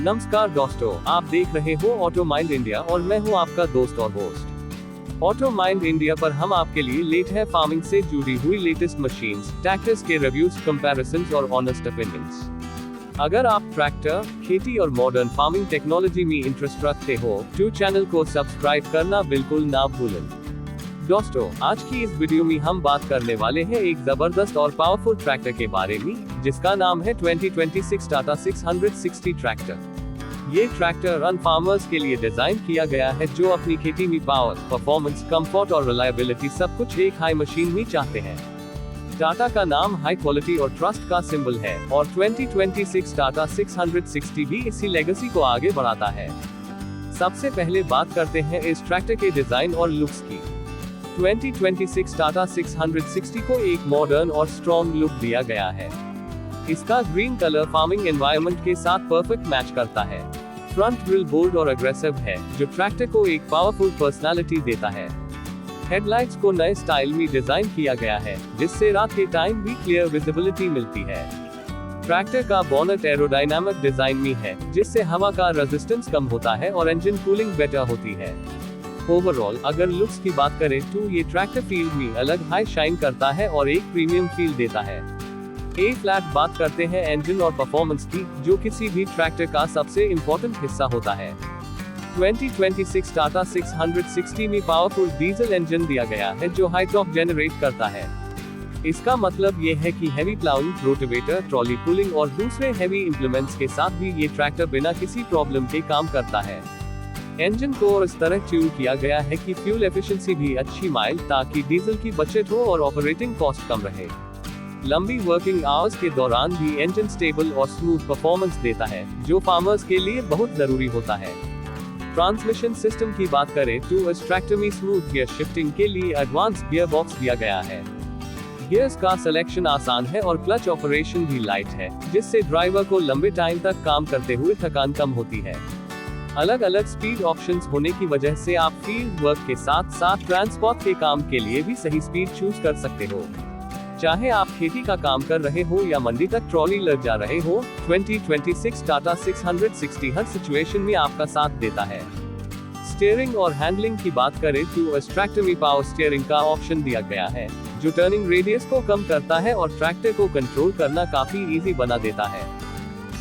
नमस्कार दोस्तों, आप देख रहे हो ऑटो माइंड इंडिया और मैं हूं आपका दोस्त और होस्ट। ऑटो माइंड इंडिया पर हम आपके लिए लेट है फार्मिंग से जुड़ी हुई लेटेस्ट मशीन्स, ट्रैक्टर्स के रिव्यूज, कंपैरिजंस और ऑनेस्ट ओपिनियंस। अगर आप ट्रैक्टर, खेती और मॉडर्न फार्मिंग टेक्नोलॉजी में इंटरेस्ट रखते हो तो चैनल को सब्सक्राइब करना बिल्कुल ना भूलें। दोस्तों, आज की इस वीडियो में हम बात करने वाले हैं एक जबरदस्त और पावरफुल ट्रैक्टर के बारे में, जिसका नाम है 2026 टाटा 660 ट्रैक्टर। ये ट्रैक्टर रन फार्मर्स के लिए डिजाइन किया गया है जो अपनी खेती में पावर, परफॉर्मेंस, कंफर्ट और रिलायबिलिटी सब कुछ एक हाई मशीन में चाहते हैं। टाटा का नाम हाई क्वालिटी और ट्रस्ट का सिंबल है और 2026 टाटा 660 भी इसी लेगेसी को आगे बढ़ाता है। सबसे पहले बात करते हैं इस ट्रैक्टर के डिजाइन और लुक्स की। 2026 टाटा 660 को एक मॉडर्न और स्ट्रॉन्ग लुक दिया गया है। इसका ग्रीन कलर फार्मिंग एनवायरनमेंट के साथ परफेक्ट मैच करता है। फ्रंट ग्रिल बोल्ड और अग्रेसिव है, जो ट्रैक्टर को एक पावरफुल पर्सनालिटी देता है। हेडलाइट्स को नए स्टाइल में डिजाइन किया गया है, जिससे रात के टाइम भी क्लियर विजिबिलिटी मिलती है। ट्रैक्टर का बोनट एरोडायनामिक डिजाइन में है, जिससे हवा का रेजिस्टेंस कम होता है और इंजन कूलिंग बेटर होती है। ओवरऑल अगर लुक्स की बात करें तो ये ट्रैक्टर फील्ड में अलग हाई शाइन करता है और एक प्रीमियम फील देता है। ए फ्लैट बात करते हैं इंजन और परफॉर्मेंस की, जो किसी भी ट्रैक्टर का सबसे इम्पोर्टेंट हिस्सा होता है। 2026 टाटा 660 में पावरफुल डीजल इंजन दिया गया है जो हाई टॉर्क जनरेट करता है। इसका मतलब ये है कि heavy ploughing, rotavator, trolley pulling और दूसरे हैवी इंप्लीमेंट्स के साथ भी ये ट्रैक्टर बिना किसी प्रॉब्लम के काम करता है। इंजन को इस तरह ट्यून किया गया है कि फ्यूल एफिशिएंसी भी अच्छी माइल, ताकि डीजल की बचत हो और ऑपरेटिंग कॉस्ट कम रहे। लंबी वर्किंग आवर्स के दौरान भी इंजन स्टेबल और स्मूथ परफॉर्मेंस देता है, जो फार्मर्स के लिए बहुत जरूरी होता है। ट्रांसमिशन सिस्टम की बात करें तो इस ट्रैक्टर में स्मूथ गियर शिफ्टिंग के लिए एडवांस गियर बॉक्स दिया गया है। गियर्स का सिलेक्शन आसान है और क्लच ऑपरेशन भी लाइट है, जिससे ड्राइवर को लंबे टाइम तक काम करते हुए थकान कम होती है। अलग अलग स्पीड ऑप्शंस होने की वजह से आप फील्ड वर्क के साथ साथ ट्रांसपोर्ट के काम के लिए भी सही स्पीड चूज कर सकते हो। चाहे आप खेती का काम कर रहे हो या मंडी तक ट्रॉली ले जा रहे हो, 2026 टाटा 660 हर सिचुएशन में आपका साथ देता है। स्टीयरिंग और हैंडलिंग की बात करें तो इस ट्रैक्टर में पावर स्टीयरिंग का ऑप्शन दिया गया है, जो टर्निंग रेडियस को कम करता है और ट्रैक्टर को कंट्रोल करना काफी इजी बना देता है।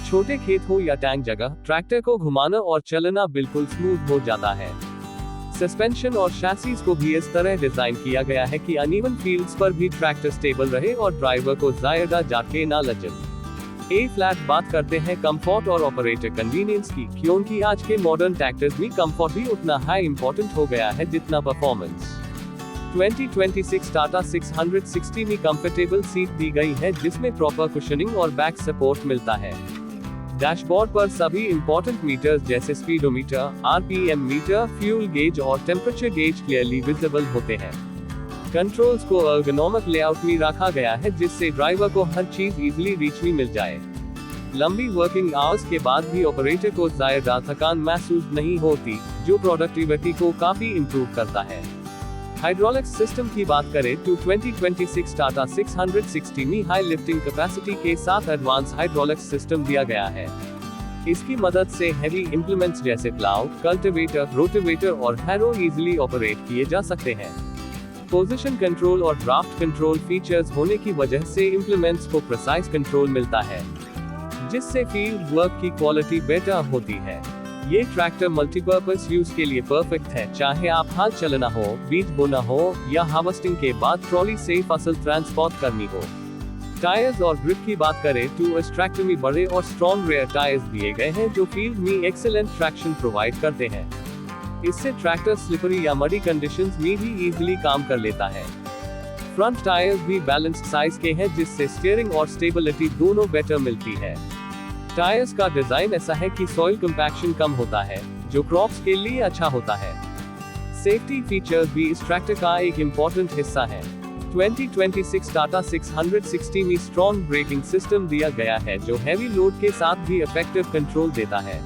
छोटे खेत हो या टैंक जगह, ट्रैक्टर को घुमाना और चलना बिल्कुल स्मूथ हो जाता है। सस्पेंशन और शैसीज को भी इस तरह डिजाइन किया गया है कि अनइवन फील्ड्स पर भी ट्रैक्टर स्टेबल रहे और ड्राइवर को ज्यादा झटके ना लगे। ए फ्लैट बात करते हैं कंफर्ट और ऑपरेटर कन्वीनियंस की, क्योंकि आज के मॉडर्न ट्रैक्टर्स में कंफर्ट भी उतना हाई इंपॉर्टेंट हो गया है जितना परफॉर्मेंस। 2026 टाटा 660 में कंफर्टेबल सीट दी गई है, जिसमें प्रॉपर कुशनिंग और बैक सपोर्ट मिलता है। डैशबोर्ड पर सभी इंपॉर्टेंट मीटर्स जैसे speedometer, RPM meter, fuel gauge और टेम्परेचर गेज क्लियरली विजिबल होते हैं। कंट्रोल्स को एर्गोनोमिक लेआउट में रखा गया है, जिससे ड्राइवर को हर चीज इजीली रीच में मिल जाए। लंबी वर्किंग आवर्स के बाद भी ऑपरेटर को ज्यादा थकान महसूस नहीं होती, जो प्रोडक्टिविटी को काफी इंप्रूव करता है। हाइड्रोलिक्स सिस्टम की बात करें तो 2026 टाटा 660 में हाई लिफ्टिंग कैपेसिटी के साथ एडवांस हाइड्रोलिक्स सिस्टम दिया गया है। इसकी मदद से हैवी इंप्लीमेंट्स जैसे प्लाउ, कल्टीवेटर, रोटावेटर और हैरो इजीली ऑपरेट किए जा सकते हैं। पोजीशन कंट्रोल और ड्राफ्ट कंट्रोल फीचर्स होने की वजह से इंप्लीमेंट्स को प्रिसाइज कंट्रोल मिलता है, जिससे फील्ड वर्क की क्वालिटी बेटर होती है। ये ट्रैक्टर मल्टीपर्पज यूज के लिए परफेक्ट है, चाहे आप हाल चलना हो, बीज बोना हो या हार्वेस्टिंग के बाद ट्रॉली से फसल ट्रांसपोर्ट करनी हो। टायर्स और ग्रिप की बात करें तो इस ट्रैक्टर में बड़े और स्ट्रॉन्ग रेयर टायर्स दिए गए हैं, जो फील्ड में एक्सीलेंट ट्रैक्शन प्रोवाइड करते हैं। इससे ट्रैक्टर स्लिपरी या मडी कंडीशंस में भी इजीली काम कर लेता है। फ्रंट टायर्स भी बैलेंस्ड साइज के हैं, जिससे स्टीयरिंग और स्टेबिलिटी दोनों बेटर मिलती है। टायर्स का डिजाइन ऐसा है कि सॉइल कंपैक्शन कम होता है, जो क्रॉप्स के लिए अच्छा होता है। सेफ्टी फीचर्स भी इस ट्रैक्टर का एक इम्पोर्टेंट हिस्सा है। 2026 टाटा 660 में स्ट्रॉन्ग ब्रेकिंग सिस्टम दिया गया है, जो हैवी लोड के साथ भी इफेक्टिव कंट्रोल देता है।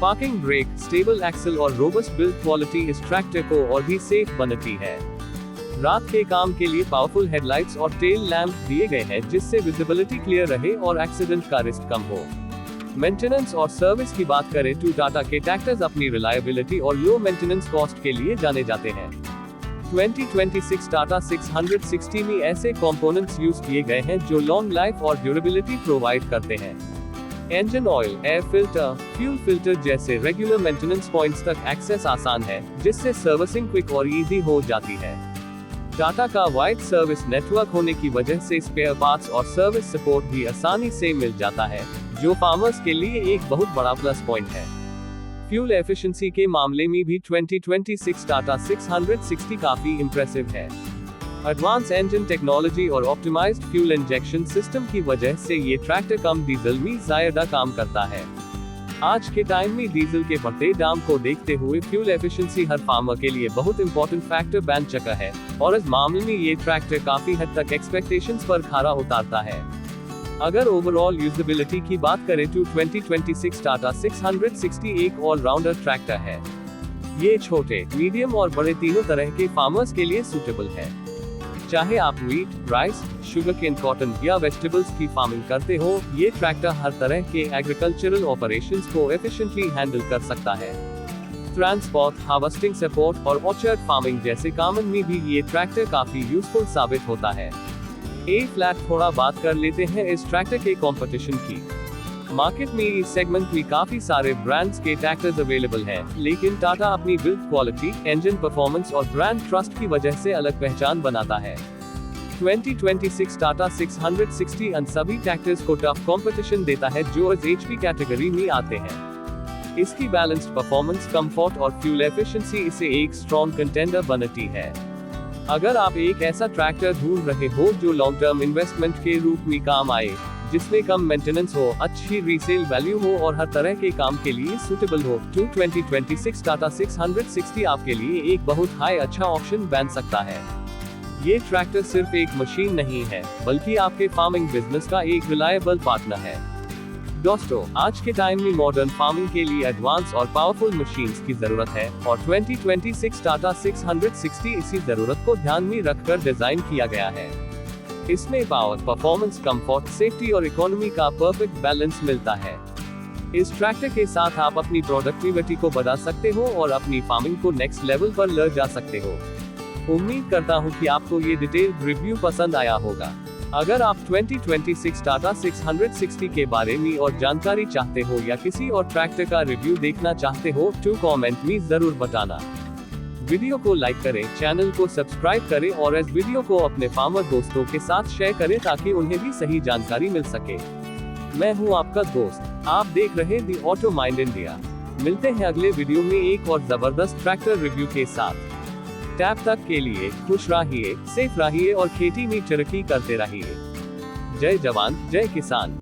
पार्किंग ब्रेक, स्टेबल एक्सल और रोबस्ट बिल्ड क्वालिटी इस ट्रैक्टर को और भी सेफ बनाती है। रात के काम के लिए पावरफुल हेडलाइट्स और टेल लैंप दिए गए हैं, जिससे विजिबिलिटी क्लियर रहे और एक्सीडेंट का रिस्क कम हो। मेंटेनेंस और सर्विस की बात करें तो टाटा के ट्रैक्टर्स अपनी रिलायबिलिटी और लो मेंटेनेंस कॉस्ट के लिए जाने जाते हैं। 2026 टाटा 660 में ऐसे कंपोनेंट्स यूज किए गए हैं जो लॉन्ग लाइफ और ड्यूरेबिलिटी प्रोवाइड करते हैं। Engine oil, air filter, fuel filter जैसे रेगुलर मेंटेनेंस पॉइंट्स तक एक्सेस आसान है, जिससे सर्विसिंग क्विक और इजी हो जाती है। टाटा का वाइड सर्विस नेटवर्क होने की वजह से स्पेयर पार्ट्स और सर्विस सपोर्ट भी आसानी से मिल जाता है, जो फार्मर्स के लिए एक बहुत बड़ा प्लस पॉइंट है। फ्यूल एफिशिएंसी के मामले में भी 2026 टाटा 660 काफी इंप्रेसिव है। एडवांस इंजन टेक्नोलॉजी और ऑप्टिमाइज्ड फ्यूल इंजेक्शन सिस्टम की वजह से ये ट्रैक्टर कम डीजल में ज्यादा काम करता है। आज के टाइम में डीजल के बढ़ते दाम को देखते हुए फ्यूल एफिशिएंसी हर फार्मर के लिए बहुत इंपॉर्टेंट फैक्टर बन चुका है, और इस मामले में ये ट्रैक्टर काफी हद तक एक्सपेक्टेशंस पर खरा उतारता है। अगर ओवरऑल यूजेबिलिटी की बात करें तो 2026 टाटा 660 एक ऑलराउंडर ट्रैक्टर है। ये छोटे, मीडियम और बड़े तीनों तरह के फार्मर्स के लिए सूटेबल है। चाहे आप व्हीट, राइस, शुगरकेन, कॉटन या वेजिटेबल्स की फार्मिंग करते हो, ये ट्रैक्टर हर तरह के एग्रीकल्चरल ऑपरेशंस को एफिशिएंटली हैंडल कर सकता है। ट्रांसपोर्ट, हार्वेस्टिंग सपोर्ट और ऑर्चर्ड फार्मिंग जैसे कामों में भी ये ट्रैक्टर काफी यूजफुल साबित होता है। थोड़ा बात कर लेते हैं इस ट्रैक्टर के कंपटीशन की। मार्केट में इस सेगमेंट में काफी सारे ब्रांड्स के ट्रैक्टर्स अवेलेबल हैं, लेकिन टाटा अपनी बिल्ड क्वालिटी, इंजन परफॉर्मेंस और ब्रांड ट्रस्ट की वजह से अलग पहचान बनाता है। 2026 टाटा 660 अन सभी ट्रैक्टर्स को टफ कंपटीशन देता है जो इस एचपी कैटेगरी में आते हैं। इसकी बैलेंस्ड परफॉर्मेंस, कंफर्ट और फ्यूल एफिशिएंसी इसे एक स्ट्रॉन्ग कंटेंडर बनाती है। अगर आप एक ऐसा ट्रैक्टर ढूंढ रहे हो जो लॉन्ग टर्म इन्वेस्टमेंट के रूप में काम आए, जिसमें कम मेंटेनेंस हो, अच्छी रीसेल वैल्यू हो और हर तरह के काम के लिए सूटेबल हो, तो 2026 टाटा 660 आपके लिए एक बहुत हाई अच्छा ऑप्शन बन सकता है। ये ट्रैक्टर सिर्फ एक मशीन नहीं है, बल्कि आपके फार्मिंग बिजनेस का एक रिलायबल पार्टनर है। दोस्तों, आज के टाइम में मॉडर्न फार्मिंग के लिए एडवांस और पावरफुल मशीन्स की जरूरत है, और 2026 टाटा 660 इसी जरूरत को ध्यान में रखकर डिजाइन किया गया है। इसमें पावर, परफॉर्मेंस, कंफर्ट, सेफ्टी और इकोनॉमी का परफेक्ट बैलेंस मिलता है। इस ट्रैक्टर के साथ आप अपनी प्रोडक्टिविटी को बढ़ा सकते हो और अपनी फार्मिंग को नेक्स्ट लेवल पर ले जा सकते हो। उम्मीद करता हूँ कि आपको ये डिटेल्ड रिव्यू पसंद आया होगा। अगर आप 2026 टाटा 660 के बारे में और जानकारी चाहते हो या किसी और ट्रैक्टर का रिव्यू देखना चाहते हो, तो कमेंट में जरूर बताना। वीडियो को लाइक करें, चैनल को सब्सक्राइब करें और इस वीडियो को अपने फार्मर दोस्तों के साथ शेयर करें ताकि उन्हें भी सही जानकारी मिल सके। मैं हूं आपका दोस्त, आप देख रहे दी ऑटो माइंड इंडिया। मिलते हैं अगले वीडियो में एक और जबरदस्त ट्रैक्टर रिव्यू के साथ। तब तक के लिए खुश रहिए, सेफ रहिए और खेती में तरक्की करते रहिए। जय जवान, जय किसान।